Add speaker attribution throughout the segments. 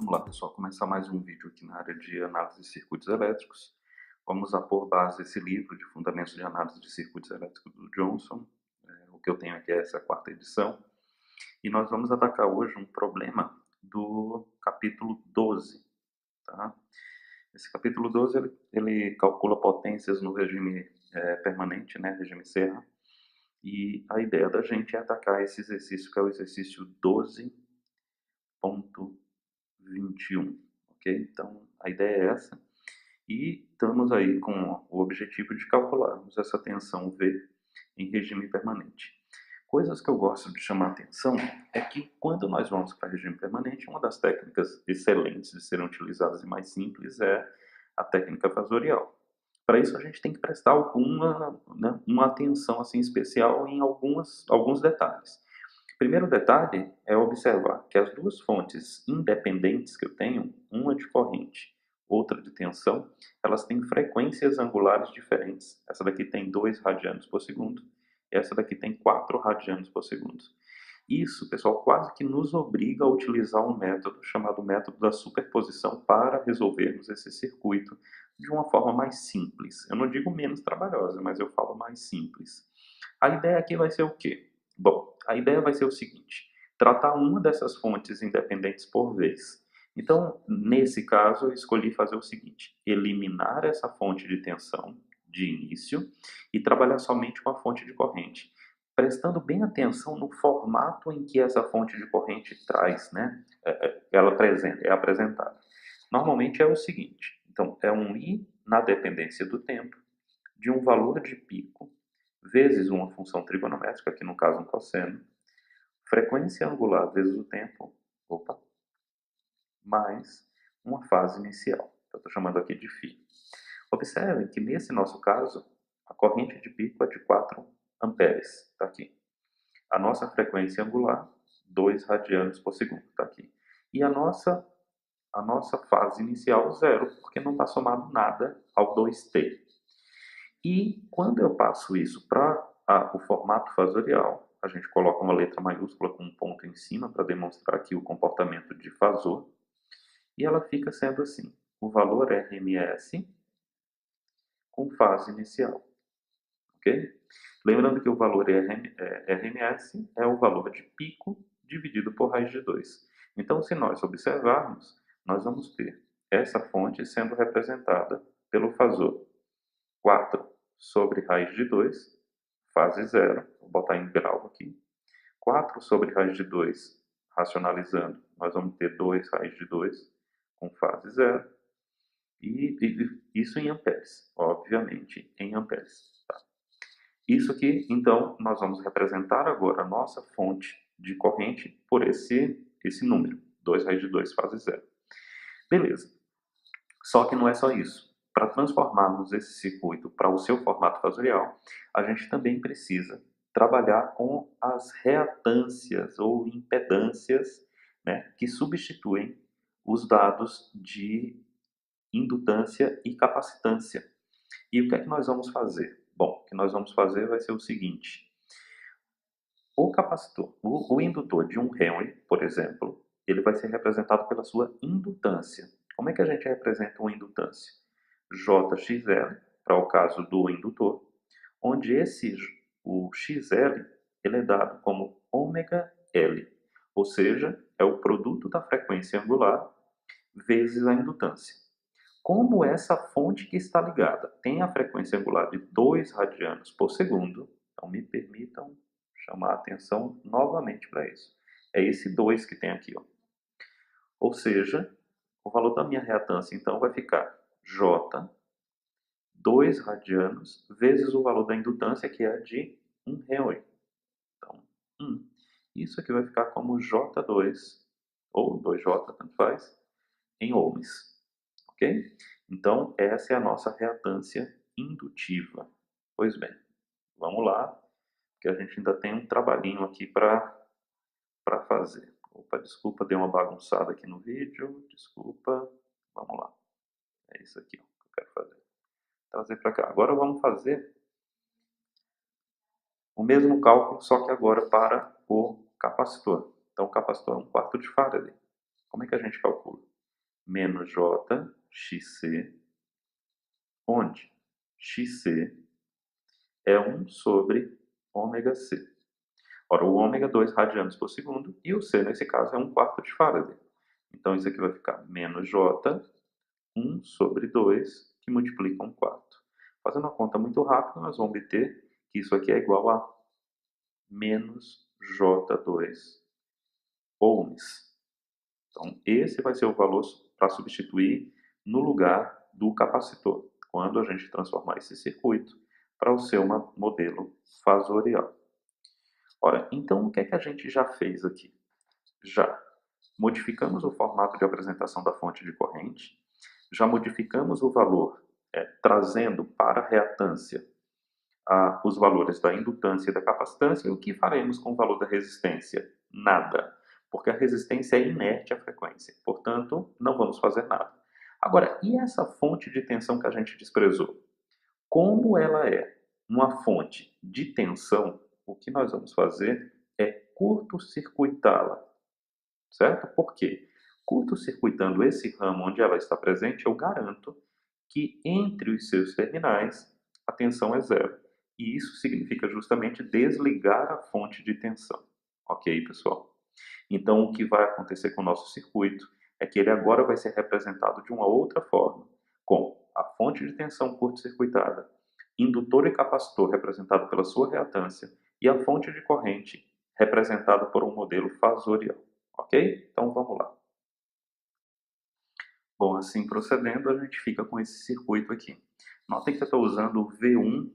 Speaker 1: Vamos lá, pessoal, começar mais um vídeo aqui na área de análise de circuitos elétricos. Vamos usar por base esse livro de Fundamentos de Análise de Circuitos Elétricos do Johnson. O que eu tenho aqui é essa quarta edição. E nós vamos atacar hoje um problema do capítulo 12. Tá? Esse capítulo 12 ele calcula potências no regime permanente, né, regime serra. E a ideia da gente é atacar esse exercício, que é o exercício 12.21, ok? Então, a ideia é essa. E estamos aí com o objetivo de calcularmos essa tensão V em regime permanente. Coisas que eu gosto de chamar a atenção é que quando nós vamos para regime permanente, uma das técnicas excelentes de serem utilizadas e mais simples é a técnica fasorial. Para isso a gente tem que prestar uma atenção assim, especial em alguns detalhes. O primeiro detalhe é observar que as duas fontes independentes que eu tenho, uma de corrente, outra de tensão, elas têm frequências angulares diferentes. Essa daqui tem 2 radianos por segundo, e essa daqui tem 4 radianos por segundo. Isso, pessoal, quase que nos obriga a utilizar um método chamado método da superposição para resolvermos esse circuito de uma forma mais simples. Eu não digo menos trabalhosa, mas eu falo mais simples. A ideia aqui vai ser o quê? Bom, a ideia vai ser o seguinte: tratar uma dessas fontes independentes por vez. Então, nesse caso, eu escolhi fazer o seguinte: eliminar essa fonte de tensão de início e trabalhar somente com a fonte de corrente, prestando bem atenção no formato em que essa fonte de corrente traz, né? Ela é apresentada. Normalmente é o seguinte: então, é um I na dependência do tempo de um valor de pico vezes uma função trigonométrica, aqui no caso um cosseno, frequência angular vezes o tempo, mais uma fase inicial. Eu estou chamando aqui de φ. Observem que nesse nosso caso, a corrente de pico é de 4 amperes, está aqui. A nossa frequência angular, 2 radianos por segundo, está aqui. E a nossa fase inicial, 0, porque não está somado nada ao 2t. E quando eu passo isso para o formato fasorial, a gente coloca uma letra maiúscula com um ponto em cima para demonstrar aqui o comportamento de fasor. E ela fica sendo assim: o valor RMS com fase inicial. Ok? Lembrando que o valor RMS é o valor de pico dividido por raiz de 2. Então, se nós observarmos, nós vamos ter essa fonte sendo representada pelo fasor 4 sobre raiz de 2, fase 0, vou botar em grau aqui. 4 sobre raiz de 2, racionalizando, nós vamos ter 2 raiz de 2 com fase 0. E isso em amperes, obviamente, em amperes. Tá? Isso aqui, então, nós vamos representar agora a nossa fonte de corrente por esse número, 2 raiz de 2 fase 0. Beleza. Só que não é só isso. Para transformarmos esse circuito para o seu formato fasorial, a gente também precisa trabalhar com as reatâncias ou impedâncias, né, que substituem os dados de indutância e capacitância. E o que é que nós vamos fazer? Bom, o que nós vamos fazer vai ser o seguinte: o capacitor, o indutor de 1 Henry, por exemplo, ele vai ser representado pela sua indutância. Como é que a gente representa uma indutância? JXL, para o caso do indutor, onde o XL ele é dado como ômega L, ou seja, é o produto da frequência angular vezes a indutância. Como essa fonte que está ligada tem a frequência angular de 2 radianos por segundo, então me permitam chamar a atenção novamente para isso. É esse 2 que tem aqui, ó. Ou seja, o valor da minha reatância então vai ficar J 2 radianos vezes o valor da indutância, que é de 1 Henry. Então, 1. Isso aqui vai ficar como J2, ou 2J, tanto faz, em ohms. Ok? Então, essa é a nossa reatância indutiva. Pois bem, vamos lá, que a gente ainda tem um trabalhinho aqui para fazer. Opa, desculpa, dei uma bagunçada aqui no vídeo, desculpa. Vamos lá. É isso aqui ó, que eu quero fazer. Trazer para cá. Agora vamos fazer o mesmo cálculo, só que agora para o capacitor. Então, o capacitor é 1/4 de Faraday. Como é que a gente calcula? menos J, xc, onde xc é 1 sobre ômega c. Ora, o ômega é 2 radianos por segundo e o c, nesse caso, é 1/4 de Faraday. Então, isso aqui vai ficar menos J, 1 sobre 2, que multiplica 1/4. Fazendo uma conta muito rápida, nós vamos obter que isso aqui é igual a menos J2 ohms. Então, esse vai ser o valor para substituir no lugar do capacitor, quando a gente transformar esse circuito para o seu modelo fasorial. Ora, então o que é que a gente já fez aqui? Já modificamos o formato de apresentação da fonte de corrente, já modificamos o valor, trazendo para a reatância os valores da indutância e da capacitância. E o que faremos com o valor da resistência? Nada, porque a resistência é inerte à frequência, portanto, não vamos fazer nada. Agora, e essa fonte de tensão que a gente desprezou? Como ela é uma fonte de tensão, o que nós vamos fazer é curto-circuitá-la, certo? Por quê? Curto-circuitando esse ramo onde ela está presente, eu garanto que entre os seus terminais a tensão é zero. E isso significa justamente desligar a fonte de tensão. Ok, pessoal? Então, o que vai acontecer com o nosso circuito é que ele agora vai ser representado de uma outra forma, com a fonte de tensão curto-circuitada, indutor e capacitor representado pela sua reatância e a fonte de corrente representada por um modelo fasorial. Ok? Então, vamos lá. Bom, assim procedendo, a gente fica com esse circuito aqui. Notem que eu estou usando o V1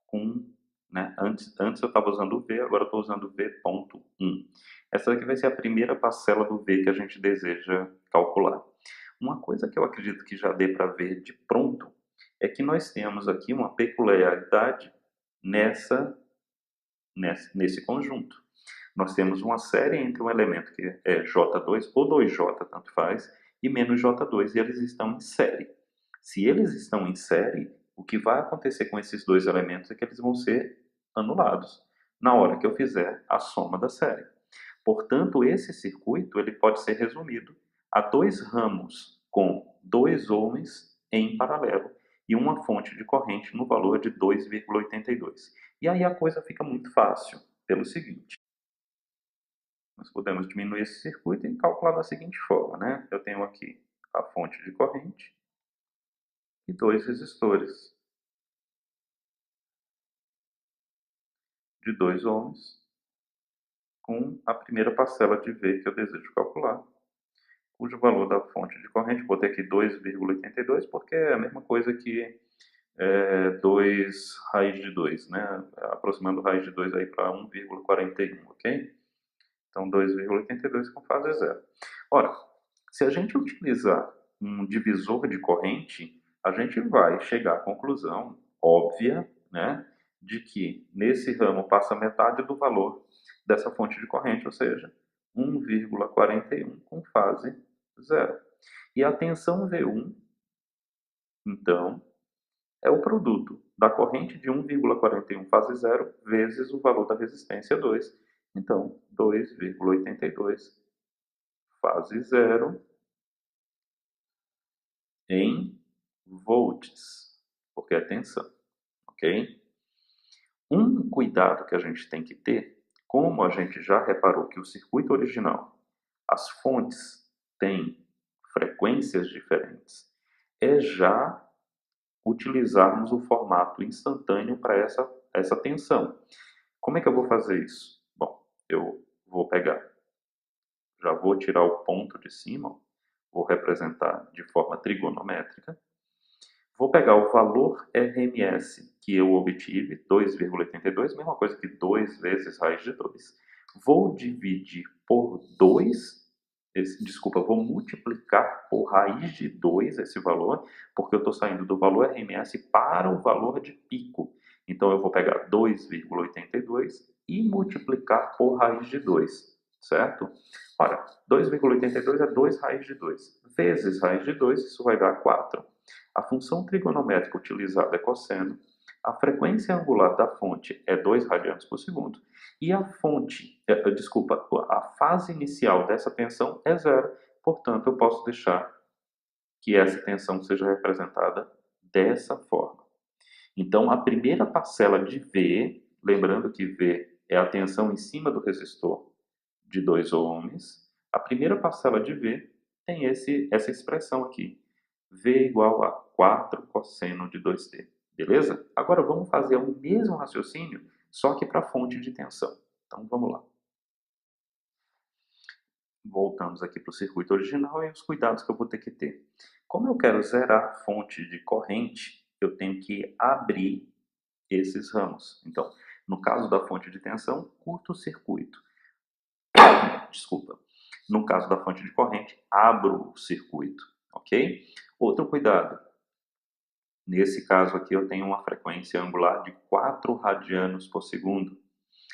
Speaker 1: com, né, antes eu estava usando o V, agora eu estou usando o V.1. Essa daqui vai ser a primeira parcela do V que a gente deseja calcular. Uma coisa que eu acredito que já dê para ver de pronto é que nós temos aqui uma peculiaridade nesse conjunto. Nós temos uma série entre um elemento que é J2 ou 2J, tanto faz, e menos J2, e eles estão em série. Se eles estão em série, o que vai acontecer com esses dois elementos é que eles vão ser anulados na hora que eu fizer a soma da série. Portanto, esse circuito ele pode ser resumido a dois ramos com 2 ohms em paralelo e uma fonte de corrente no valor de 2,82. E aí a coisa fica muito fácil, pelo seguinte. Nós podemos diminuir esse circuito e calcular da seguinte forma, né? Eu tenho aqui a fonte de corrente e 2 resistores de 2 ohms com a primeira parcela de V que eu desejo calcular, cujo valor da fonte de corrente, botei aqui 2,82 porque é a mesma coisa que 2 raiz de 2, né? Aproximando raiz de 2 aí para 1,41, ok? Então 2,82 com fase zero. Ora, se a gente utilizar um divisor de corrente, a gente vai chegar à conclusão óbvia, né, de que nesse ramo passa metade do valor dessa fonte de corrente, ou seja, 1,41 com fase zero. E a tensão V1, então, é o produto da corrente de 1,41 fase zero vezes o valor da resistência 2. Então, 2,82 fase zero em volts, porque é tensão, ok? Um cuidado que a gente tem que ter, como a gente já reparou que o circuito original, as fontes têm frequências diferentes, é já utilizarmos o formato instantâneo para essa tensão. Como é que eu vou fazer isso? Bom, eu vou pegar, já vou tirar o ponto de cima, vou representar de forma trigonométrica. Vou pegar o valor RMS que eu obtive, 2,82, mesma coisa que 2 vezes raiz de 2. Vou dividir por 2, vou multiplicar por raiz de 2 esse valor, porque eu estou saindo do valor RMS para o valor de pico. Então, eu vou pegar 2,82 e multiplicar por raiz de 2, certo? Ora, 2,82 é 2 raiz de 2. Vezes raiz de 2, isso vai dar 4. A função trigonométrica utilizada é cosseno, a frequência angular da fonte é 2 radianos por segundo, e a a fase inicial dessa tensão é zero, portanto eu posso deixar que essa tensão seja representada dessa forma. Então, a primeira parcela de V, lembrando que V é a tensão em cima do resistor de 2 ohms, a primeira parcela de V tem essa expressão aqui, V igual a 4 cosseno de 2t, beleza? Agora vamos fazer o mesmo raciocínio, só que para a fonte de tensão. Então vamos lá. Voltamos aqui para o circuito original e os cuidados que eu vou ter que ter. Como eu quero zerar a fonte de corrente, eu tenho que abrir esses ramos. Então, no caso da fonte de tensão, curto-circuito. Desculpa. No caso da fonte de corrente, abro o circuito, ok? Outro cuidado. Nesse caso aqui, eu tenho uma frequência angular de 4 radianos por segundo.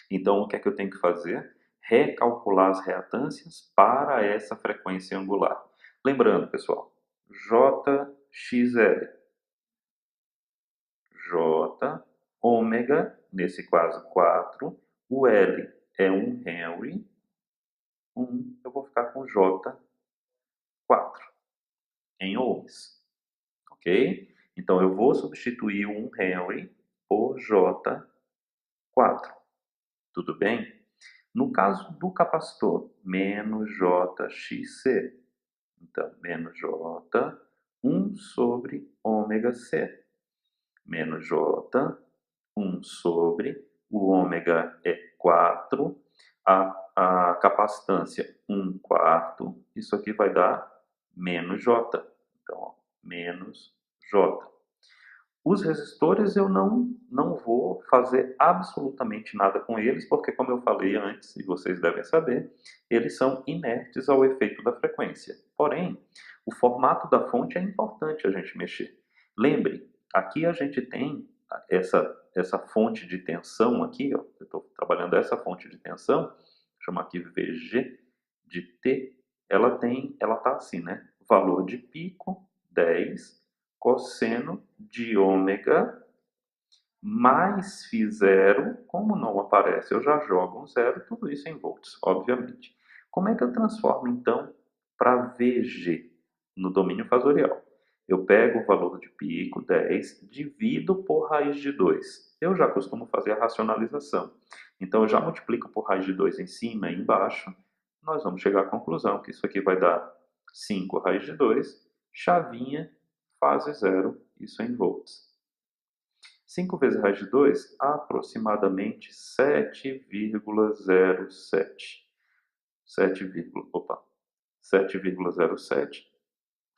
Speaker 1: Então, o que é que eu tenho que fazer? Recalcular as reatâncias para essa frequência angular. Lembrando, pessoal, JXL. J, ômega, nesse caso 4. O L é 1 Henry. Eu vou ficar com J4 em ohms. Ok? Então, eu vou substituir o 1 Henry por J4. Tudo bem? No caso do capacitor, menos JXC. Então, menos J, 1 sobre ômega C. Menos J, 1 sobre, o ômega é 4, a capacitância 1 quarto, isso aqui vai dar menos J. Então, ó, menos J. Os resistores eu não vou fazer absolutamente nada com eles, porque como eu falei antes, e vocês devem saber, eles são inertes ao efeito da frequência. Porém, o formato da fonte é importante a gente mexer. Lembre, aqui a gente tem essa fonte de tensão aqui, ó, eu estou trabalhando essa fonte de tensão, vou chamar aqui VG de T, ela está assim, né? Valor de pico, 10, cosseno de ômega mais φ0, como não aparece, eu já jogo um zero, tudo isso em volts, obviamente. Como é que eu transformo, então, para VG no domínio fasorial? Eu pego o valor de pico, 10, divido por raiz de 2. Eu já costumo fazer a racionalização. Então, eu já multiplico por raiz de 2 em cima e embaixo. Nós vamos chegar à conclusão que isso aqui vai dar 5 raiz de 2, chavinha, fase zero, isso em volts. 5 vezes raiz de 2, aproximadamente 7,07. 7,07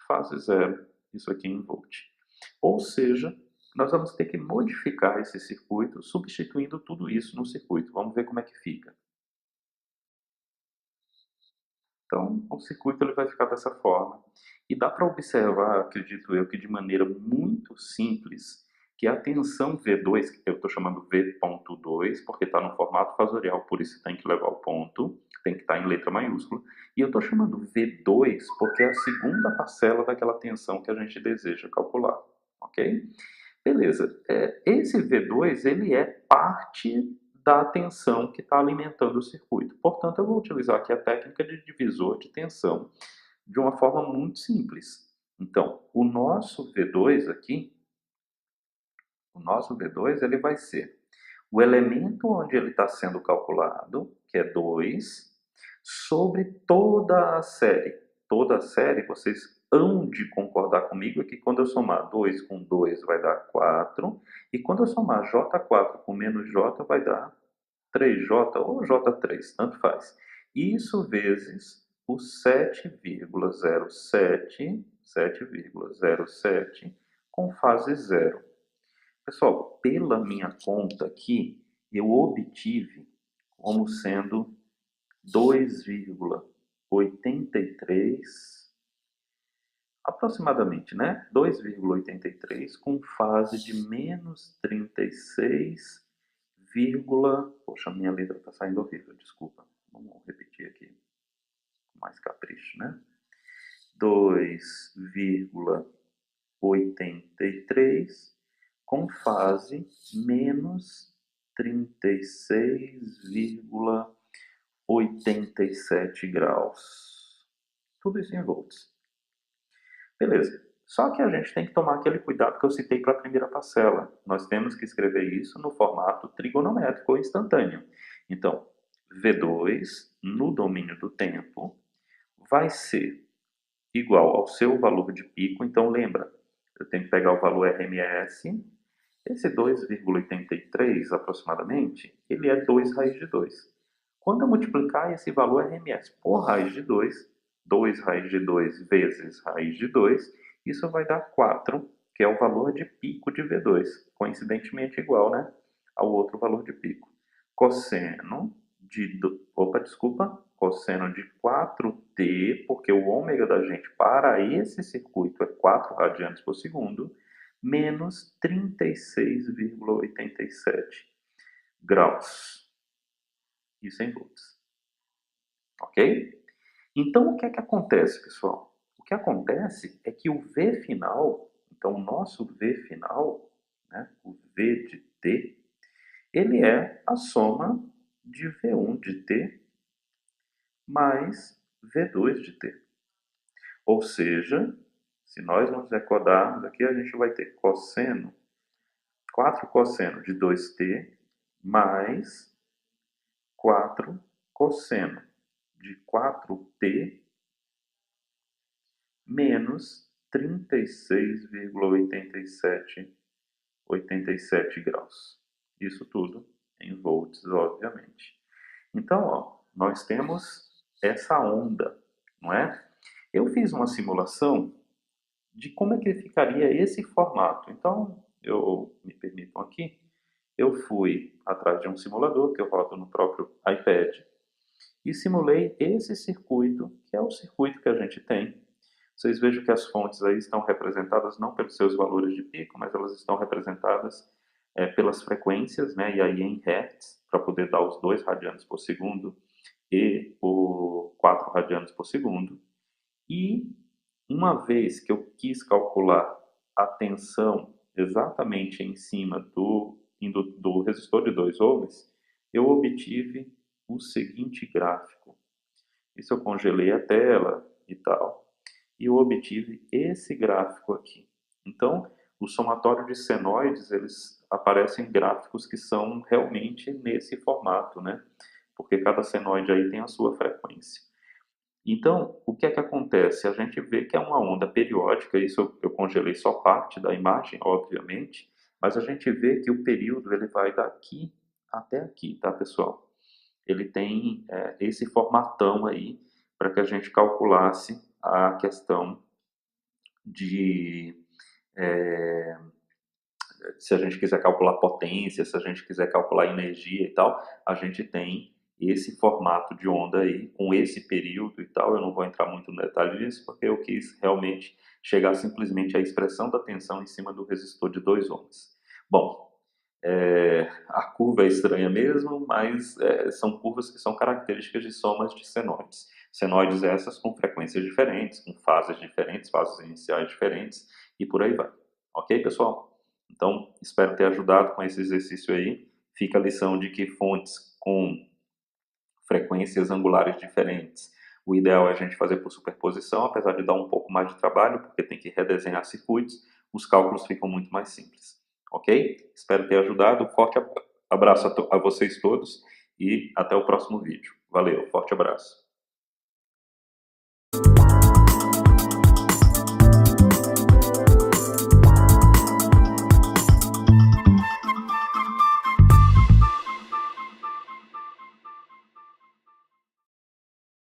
Speaker 1: fase zero, isso aqui em volt. Ou seja, nós vamos ter que modificar esse circuito, substituindo tudo isso no circuito. Vamos ver como é que fica. Então, o circuito ele vai ficar dessa forma. E dá para observar, acredito eu, que de maneira muito simples, que a tensão V2, que eu estou chamando V.2, porque está no formato fasorial, por isso tem que levar o ponto, tem que estar em letra maiúscula. E eu estou chamando V2 porque é a segunda parcela daquela tensão que a gente deseja calcular. Ok? Beleza. Esse V2 ele é parte da tensão que está alimentando o circuito. Portanto, eu vou utilizar aqui a técnica de divisor de tensão de uma forma muito simples. Então, o nosso V2 aqui, ele vai ser o elemento onde ele está sendo calculado, que é 2, sobre toda a série. Toda a série, vocês hão de concordar comigo, é que quando eu somar 2 com 2 vai dar 4, e quando eu somar J4 com menos J vai dar 3J ou J3, tanto faz. Isso vezes o 7,07 com fase zero. Pessoal, pela minha conta aqui, eu obtive como sendo 2,83, aproximadamente, né? 2,83 com fase de menos 36, poxa, minha letra está saindo horrível, desculpa. Vamos repetir aqui com mais capricho, né? 2,83 com fase menos 36,87 graus. Tudo isso em volts. Beleza. Só que a gente tem que tomar aquele cuidado que eu citei para a primeira parcela. Nós temos que escrever isso no formato trigonométrico ou instantâneo. Então, V2 no domínio do tempo vai ser igual ao seu valor de pico. Então, lembra, eu tenho que pegar o valor RMS. Esse 2,83 aproximadamente, ele é 2 raiz de 2. Quando eu multiplicar esse valor RMS por raiz de 2, 2 raiz de 2 vezes raiz de 2, isso vai dar 4, que é o valor de pico de V2, coincidentemente igual, né, ao outro valor de pico. Cosseno de, cosseno de 4t, porque o ômega da gente para esse circuito é 4 radianes por segundo, menos 36,87 graus. Isso em volts. Ok? Então, o que é que acontece, pessoal? O que acontece é que o V final, então o nosso V final, né, o V de T, ele é a soma de V1 de T mais V2 de T. Ou seja, se nós nos recordarmos aqui, a gente vai ter cosseno, 4 cosseno de 2t mais 4 cosseno de 4t menos 36,87 graus. Isso tudo em volts, obviamente. Então, ó, nós temos essa onda, não é? Eu fiz uma simulação de como é que ficaria esse formato. Então, me permitam aqui, eu fui atrás de um simulador que eu rodo no próprio iPad e simulei esse circuito, que é o circuito que a gente tem. Vocês vejam que as fontes aí estão representadas não pelos seus valores de pico, mas elas estão representadas pelas frequências, né? E aí em hertz, para poder dar os 2 radianes por segundo e por 4 radianes por segundo. E uma vez que eu quis calcular a tensão exatamente em cima do resistor de 2 ohms, eu obtive o seguinte gráfico. Isso eu congelei a tela e tal, e eu obtive esse gráfico aqui. Então, o somatório de senoides, eles aparecem gráficos que são realmente nesse formato, né? Porque cada senoide aí tem a sua frequência. Então, o que é que acontece? A gente vê que é uma onda periódica, isso eu congelei só parte da imagem, obviamente, mas a gente vê que o período ele vai daqui até aqui, tá, pessoal? Ele tem esse formatão aí para que a gente calculasse a questão de se a gente quiser calcular potência, se a gente quiser calcular energia e tal, a gente tem esse formato de onda aí, com esse período e tal. Eu não vou entrar muito no detalhe disso, porque eu quis realmente chegar simplesmente à expressão da tensão em cima do resistor de 2 ohms. Bom, a curva é estranha mesmo, mas são curvas que são características de somas de senoides. Senoides essas com frequências diferentes, com fases diferentes, fases iniciais diferentes, e por aí vai. Ok, pessoal? Então, espero ter ajudado com esse exercício aí. Fica a lição de que fontes com frequências angulares diferentes, o ideal é a gente fazer por superposição, apesar de dar um pouco mais de trabalho, porque tem que redesenhar circuitos, os cálculos ficam muito mais simples. Ok? Espero ter ajudado. Forte abraço a vocês todos e até o próximo vídeo. Valeu, forte abraço.